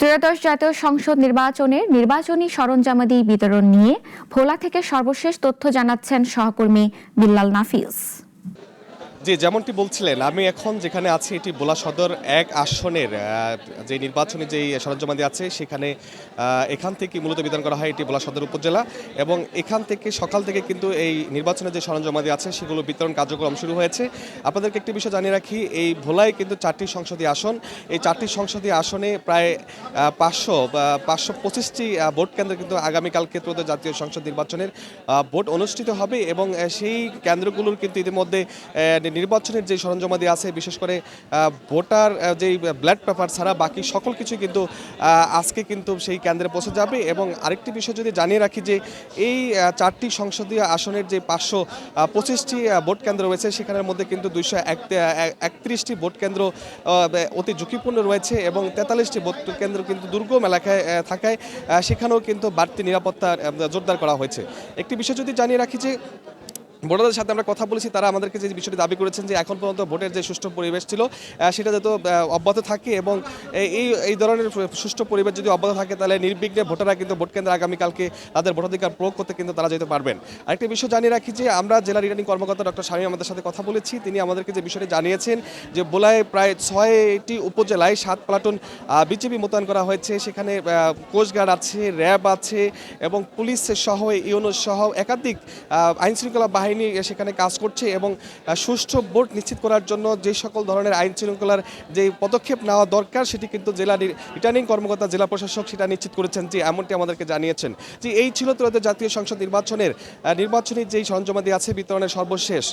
ত্রয়োদশ জাতীয় সংসদ নির্বাচনের নির্বাচনী সরঞ্জামাদি বিতরণ নিয়ে ভোলা থেকে সর্বশেষ তথ্য জানাচ্ছেন সহকর্মী বিল্লাল নাফিস। জি, যেমনটি বলছিলেন, আমি এখন যেখানে আছি এটি ভোলা সদর ১ আসনের যে নির্বাচনী যেই সরঞ্জামাদি আছে সেখানে এখান থেকে মূলত বিতরণ করা হয়। এটি ভোলা সদর উপজেলা এবং এখান থেকে সকাল থেকে কিন্তু এই নির্বাচনের যে সরঞ্জামাদি আছে সেগুলো বিতরণ কার্যক্রম শুরু হয়েছে। আপনাদেরকে একটি বিষয় জানিয়ে রাখি, এই ভোলায় কিন্তু ৪টি সংসদীয় আসন। এই ৪টি সংসদীয় আসনে প্রায় ৫২৫টি ভোট কেন্দ্র কিন্তু আগামীকালকে ত্রয়োদশ জাতীয় সংসদ নির্বাচনের ভোট অনুষ্ঠিত হবে এবং সেই কেন্দ্রগুলোর কিন্তু ইতিমধ্যে নির্বাচনের যে সরঞ্জামাদি আছে, বিশেষ করে ভোটার যেই ব্যালট পেপার ছাড়া বাকি সকল কিছু কিন্তু আজকে কিন্তু সেই কেন্দ্রে পৌঁছে যাবে। এবং আরেকটি বিষয় যদি জানিয়ে রাখি যে এই ৪টি সংসদীয় আসনের যে ৫২৫টি ভোট কেন্দ্র রয়েছে সেখানের মধ্যে কিন্তু ২৩১টি ভোট কেন্দ্র অতি ঝুঁকিপূর্ণ রয়েছে এবং ৪৩টি ভোট কেন্দ্র কিন্তু দুর্গম এলাকায় থাকায় সেখানেও কিন্তু বাড়তি নিরাপত্তা জোরদার করা হয়েছে। একটি বিষয় যদি জানিয়ে রাখি যে ভোটারদের সাথে আমরা কথা বলেছি, তারা আমাদেরকে যে বিষয়টি দাবি করেছেন যে এখন পর্যন্ত ভোটের যে সুষ্ঠু পরিবেশ ছিল সেটা যাতে অব্যাহত থাকে এবং এই ধরনের সুষ্ঠু পরিবেশ যদি অব্যাহত থাকে তাহলে নির্বিঘ্নে ভোটাররা কিন্তু ভোট কেন্দ্রে আগামীকালকে তাদের ভোটাধিকার প্রয়োগ করতে কিন্তু তারা যেতে পারবেন। আরেকটি বিষয় জানিয়ে রাখি যে আমরা জেলা রিটার্নিং কর্মকর্তা ডক্টর শামীম আমাদের সাথে কথা বলেছি। তিনি আমাদেরকে যে বিষয়টি জানিয়েছেন যে ভোলায় প্রায় ৬টি উপজেলায় ৭ প্লাটুন বিজিবি মোতায়েন করা হয়েছে। সেখানে কোস্টগার্ড আছে, র্যাব আছে এবং পুলিশ সহ ইউনো সহ একাধিক আইনশৃঙ্খলা বাহিনী সেখানে কাজ করছে এবং সুষ্ঠু ভোট নিশ্চিত করার জন্য যে সকল ধরনের আইন শৃঙ্খলার যে পদক্ষেপ নেওয়া দরকার সেটি কিন্তু জেলা রিটার্নিং কর্মকর্তা, জেলা প্রশাসক সেটা নিশ্চিত করেছেন, যে এমনটি আমাদেরকে জানিয়েছেন। যে এই ছিল ত্রয়োদশ জাতীয় সংসদ নির্বাচনের নির্বাচনী যেই সরঞ্জামাদি আছে বিতরণের সর্বশেষ